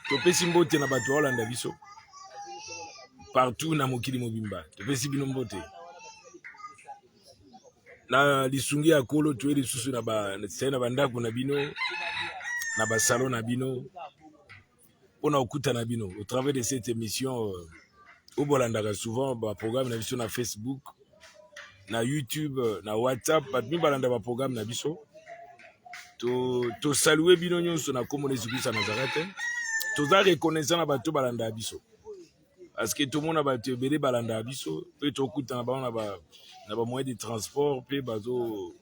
Topesi mbote na bato Holanda biso. Partout na mokili mobimba. Topesi bino mbote. Na lisungi ya kolo tuwe lisusu na bandako na bino, na ba salon na bino, on a okuta na bino. Au travers de cette émission, au Bolandaka souvent, ba programme na biso na Facebook, na YouTube, na WhatsApp, batmi balanda ba programme na biso. To saluer bino nyonso na kombo Jésus-Christ à Nazareth. Toza reconnaissant na bato balanda biso. Parce que tout le monde a battu belé balanda biso, peut to okuta na ba moyen de transport, peut bazo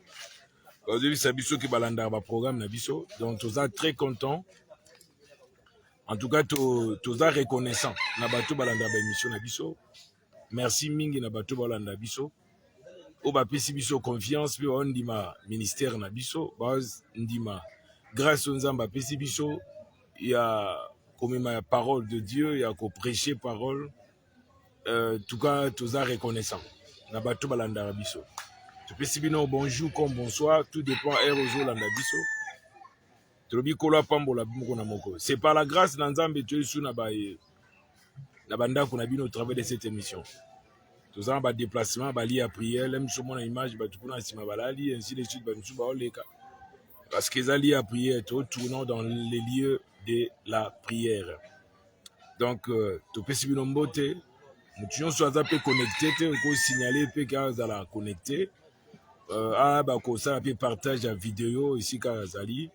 biso ki balanda ba programme na biso. Donc toza très content. En tout cas, toza reconnaissant na bato balanda ba émission na biso. Merci mingi na bato balanda biso. O ba pesi biso confiance, pe on ndima ministère na biso, base ndima grâce aux nzamba pesi biso, il y a comme ma parole de Dieu, il y a qu'on prêcher parole. En tout cas, toza reconnaissant na bato balanda biso. Tu pesi bino bonjour comme bonsoir, tout dépend erozo landa biso. C'est par la grâce d'Anzambe tu es sous na banda qu'on a bien au travers de cette émission. Tous en bas déplacement, bali à prière, l'aime sur mon image, tout pour ainsi balali, ainsi de suite, parce qu'ils allaient à prière, tout tournant dans les lieux de la prière. Donc, tu peux suivre nos beautés, nous sommes peu connectés, tu peux signaler, tu peux la connecter, ça peut partager la vidéo ici, Kazali.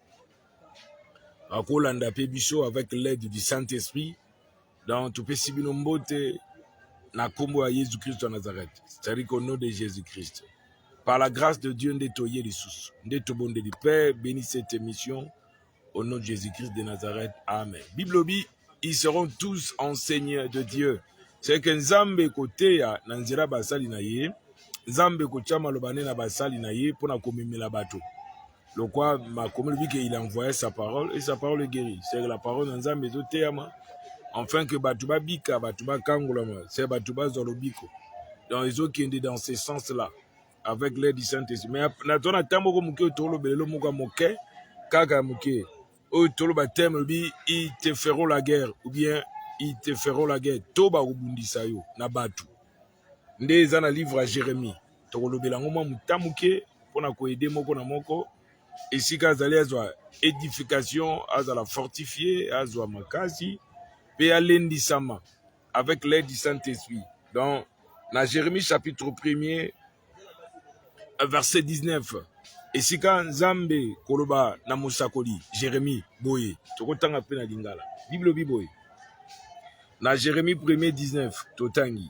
Avec l'aide du Saint-Esprit, dans tout petit binombote, na kombo à Jésus-Christ de Nazareth. C'est-à-dire qu'au nom de Jésus-Christ, par la grâce de Dieu, ndetoye les sous, ndetobonde du Père, bénis cette émission au nom de Jésus-Christ de Nazareth. Amen. Biblobi, ils seront tous enseigneurs de Dieu. C'est que Nzambe côté ya nanzira basali na ye, Nzambe kochama lobane na basali na ye pour na komimela bato. Le quoi, ma communauté qu'il a envoyé sa parole et sa parole guérit. C'est la parole dans un méthode théâma. Enfin que Batouba Bika, Batouba Kangolama, c'est Batouba Zolobiko. Donc ils ont qui est dans ce sens-là, avec l'aide du Saint-Esprit. Mais on a tant de tolo belo muka moke, kaka moke. Au tolo batem bi ils te feront la guerre ou bien ils te feront la guerre. Toba ubundi sayo na batu. Nde zana livre à Jérémie. Tolo belangoma mutamuke pour na ko aider moko na moko. Ici, Kazali a édification, a la fortifier, a makasi, et à l'endissama, avec l'aide du Saint-Esprit. Donc, dans Jérémie chapitre 1er, verset 19, ici, quand Nzambe, Koloba, Namusakoli, Jérémie, Boye, Tokotanga Pena Lingala, Bible Biboye. Dans Jérémie 1er 19, Totangi,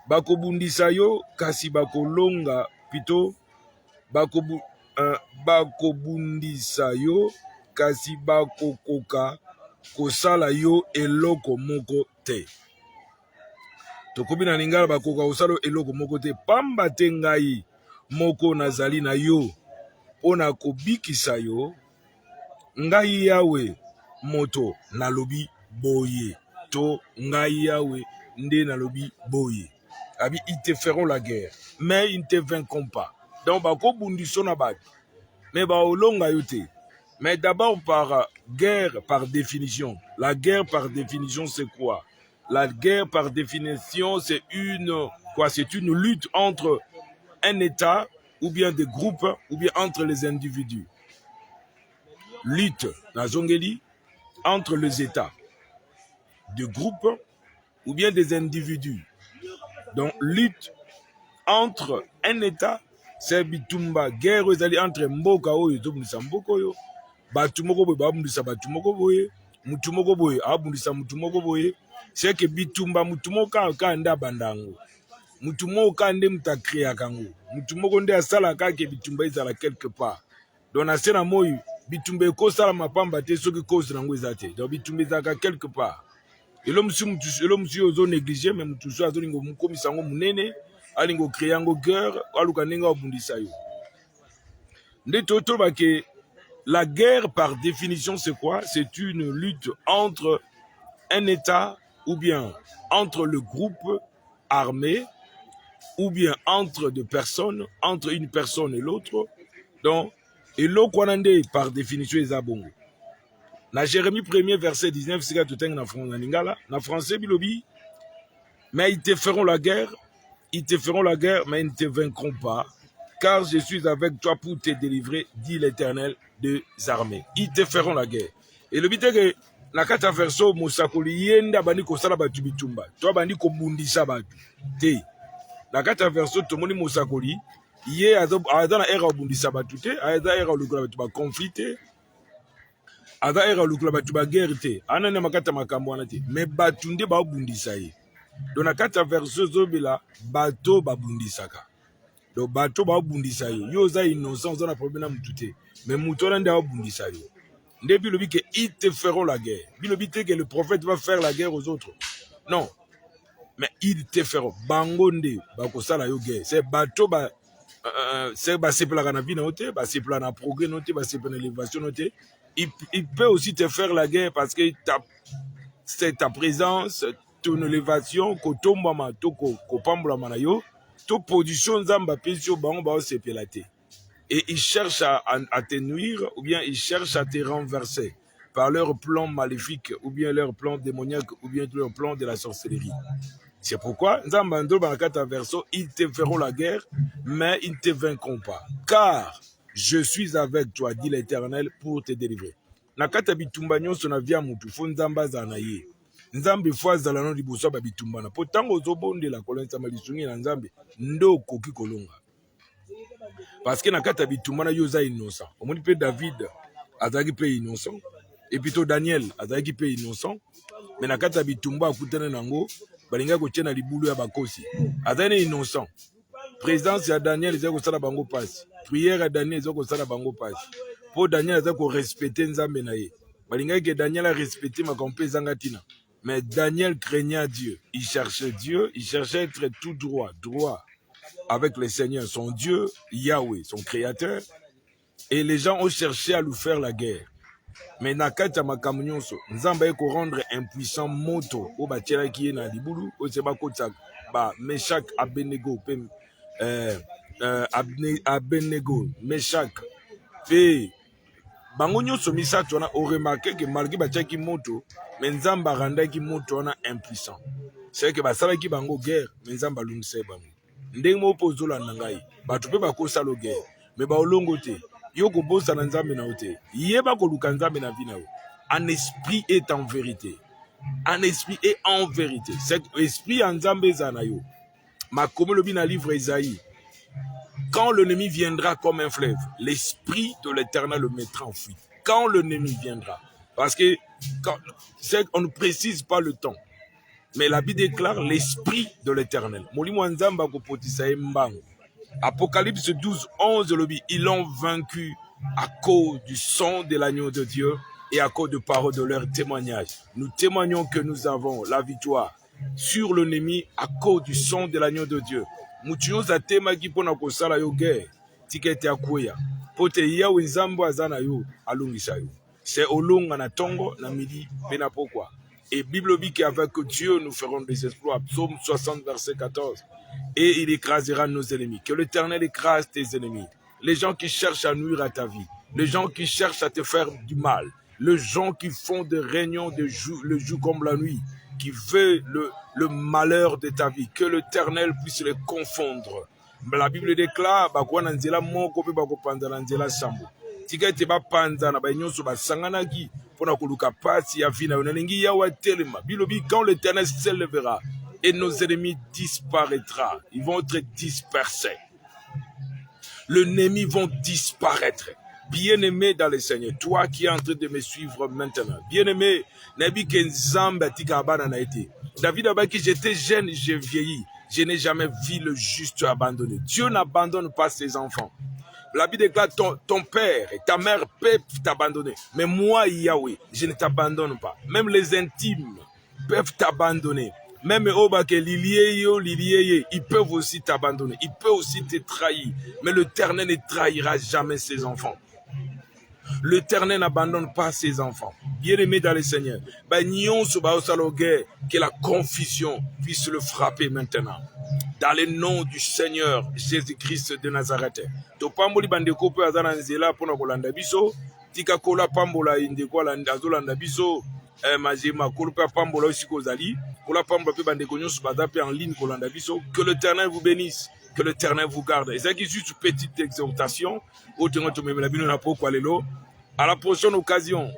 Bakobundisayo, Kasi Bakolonga, Pito, bakobundisa yo kasi bakokoka kosala yo eloko moko te. Tokobi na lingala bakoka kosala eloko moko te, pamba te ngai moko nazali na yo pona kobikisa yo, ngai yawe moto nalobi boye, to ngai yawe nde nalobi boye. Abi ils te feront la guerre mais ils ne te vaincront pas. Donc bako bundiso na bat mais ba olonga yote. Mais d'abord par guerre par définition. La guerre par définition c'est quoi? La guerre par définition c'est une lutte entre un État ou bien des groupes ou bien entre les individus. Lutte na zongeli entre les États, des groupes ou bien des individus. Donc lutte entre un État, c'est bitumba guerre ezali entre mboka oyo tobundisa mboka oyo, batu moko boye babundisa batu moko boye, mutu moko boye abundisa mutu moko boye. C'est que bitumba mutu moko ka nda bandango, mutu moko ka nde mutakrea kango, mutu moko nde asala ka ke bitumba ezala quelque part. Donc na sena moyi bitumba ekosala mapamba te soki cause nango ezate. Donc bitumba ezaka quelque part. Elo musu ozo négliger mais mutu so azo lingo mukomisa ngo munene, alingo créer ngo guerre, aluka ninga obundisa yo. Nde toto ba ke la guerre par définition c'est quoi? C'est une lutte entre un État ou bien entre le groupe armé ou bien entre deux personnes, entre une personne et l'autre. Donc eloko nande par définition ezabongo. Na Jérémie 1er, verset 19, c'est tout na français, bilobi, mais ils te feront la guerre, mais ils ne te vaincront pas, car je suis avec toi pour te délivrer, dit l'Éternel des armées. Ils te feront la guerre. Et le but est que, na kata verso, Mosakoli, yenda bandi kosala batu bitumba, toi bandi kobundisa batu, te. Na kata verso, tomoni Mosakoli, ye azana era obundisa batu te, azana era olukula batu ba conflit te, azana era olukula batu ba guerre te, anane makata makambo wana te, mais batu nde ba obundisa ye. Donc na kata verso zobela, bato babundisaka. Donc bato babundisa yo, yo za innocent, za na problème na mutu te, mais mutu wana nde babundisa yo. Nde bilobi que ils te feront la guerre. Bilobi te que le prophète va faire la guerre aux autres. Non. Mais ils te feront. Bangonde, bakosala yo guerre. C'est bateau, c'est sepla na vie noté, sepla na progrès noté, sepla na élévation noté. Il peut aussi te faire la guerre parce que c'est ta présence, ton élévation, kotombama, to kopambula manayo, to position zamba pesio bango ba sepelate. Et ils cherchent à te nuire, ou bien ils cherchent à te renverser par leur plan maléfique, ou bien leur plan démoniaque, ou bien leur plan de la sorcellerie. C'est pourquoi, ils te feront la guerre, mais ils ne te vaincront pas. Car je suis avec toi, dit l'Éternel, pour te délivrer. Nakata bitumba nyonso na via mutu, fo nzamba zana ye. Nzambe fo azala no liboso ba bitumba na. Potango ozobondela kolonza malisungi na nzambe, ndo koki kolonga. Parce que na kata bitumana yoza innocent. Omoni pe David azaki pe innocent. Et plutôt Daniel azaki pe innocent. Mais na kata bitumba akutana nango balinga ko tena libulu ya bakosi. Azane innocent. Présence ya Daniel ezako sala bango passe. Prière ya Daniel ezako sala bango passe. Pour Daniel azako respecter nzambe na ye. Balinga que Daniel a respecté ma compé zangatina. Mais Daniel craignait Dieu. Il cherchait Dieu, il cherchait être tout droit avec le Seigneur, son Dieu, Yahweh, son créateur, et les gens ont cherché à lui faire la guerre. Mais nakata makamunyoso, nzamba eko rendre impuissant moto, o batiela ki na libulu, o seba kotsa ba Meshach Abednego, Abednego, Meshach, et bango nyonso misato wana o remarqué que malgré batiaki moto, mais nzamba randaki moto wana impuissant. C'est que basalaki bango guerre, mais nzamba lungise bango. Ndenge mopozo la nangai bato pe bakosa lo guerre mais ba olongo te yo ko bosa na nzambe na ote yeba ko luka nzambe na vie na yo. En esprit et en vérité, en esprit et en vérité, c'est esprit en nzambe zana yo makomo lobi na livre Isaïe, quand l'ennemi viendra comme un fleuve, l'esprit de l'Éternel le mettra en fuite. Quand l'ennemi viendra, parce que on ne précise pas le temps. Mais la Bible déclare l'esprit de l'Éternel. Apocalypse 12, 11, ils l'ont vaincu à cause du sang de l'agneau de Dieu et à cause de paroles de leur témoignage. Nous témoignons que nous avons la victoire sur l'ennemi à cause du sang de l'agneau de Dieu. C'est olonga na tongo na midi pena pourquoi. Et Bible dit qu'avec Dieu nous ferons des exploits. Psaume 60 verset 14. Et il écrasera nos ennemis. Que l'Éternel écrase tes ennemis. Les gens qui cherchent à nuire à ta vie. Les gens qui cherchent à te faire du mal. Les gens qui font des réunions le jour comme la nuit. Qui veulent le malheur de ta vie. Que l'Éternel puisse les confondre. Mais la Bible déclare tika te ba panza na ba nyonso ba sangana ki pona koluka pasi ya vina onalingi ya wa telema bilobi quand l'Éternel s'élèvera et nos ennemis disparaîtra, ils vont être dispersés. Les ennemis vont disparaître. Bien-aimé dans le Seigneur, toi qui es en train de me suivre maintenant, bien-aimé, nabi kenzamba tika bana na été. David a dit que j'étais jeune, j'ai vieilli, je n'ai jamais vu le juste abandonné. Dieu n'abandonne pas ses enfants. La Bible déclare ton père et ta mère peuvent t'abandonner. Mais moi, Yahweh, je ne t'abandonne pas. Même les intimes peuvent t'abandonner. Même ils peuvent aussi t'abandonner. Ils peuvent aussi te trahir. Mais l'Éternel ne trahira jamais ses enfants. L'Éternel n'abandonne pas ses enfants. Bien-aimé dans le Seigneur, que la confusion puisse le frapper maintenant. Dans le nom du Seigneur Jésus-Christ de Nazareth. Topamboli bandeko pe azana nzela pona kolanda biso tika kola pambola indeko la azolanda biso majema kola pe pambola aussi kozali kola pambola pe bandeko nyonso baza pe en ligne kolanda biso. Que l'Éternel vous bénisse, que l'Éternel vous garde. Et ça qui est juste une petite exhortation à la prochaine occasion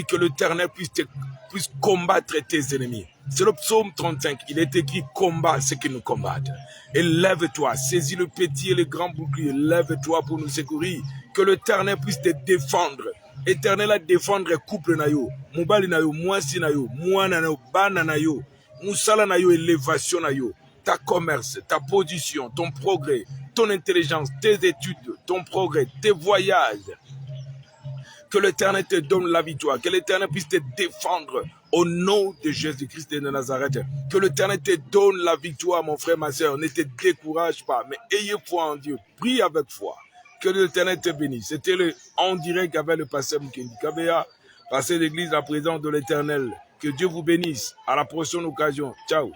que l'Éternel puisse combattre tes ennemis. C'est le psaume 35. Il est écrit combat ceux qui nous combattent. Et lève-toi, saisis le petit et le grand bouclier. Lève-toi pour nous secourir. Que l'Éternel puisse te défendre. Éternel à défendre couple nayo, mobali nayo, mwasi nayo, mwana nayo, bana nayo, musala nayo, élévation nayo, ta commerce, ta position, ton progrès, ton intelligence, tes études, ton progrès, tes voyages. Que l'Éternel te donne la victoire, que l'Éternel puisse te défendre au nom de Jésus-Christ de Nazareth. Que l'Éternel te donne la victoire, mon frère, ma soeur. Ne te décourage pas, mais ayez foi en Dieu. Prie avec foi. Que l'Éternel te bénisse. C'était en direct avec le pasteur Mukendi Kabea, pasteur d'église, la présence de l'Éternel. Que Dieu vous bénisse. À la prochaine occasion. Ciao.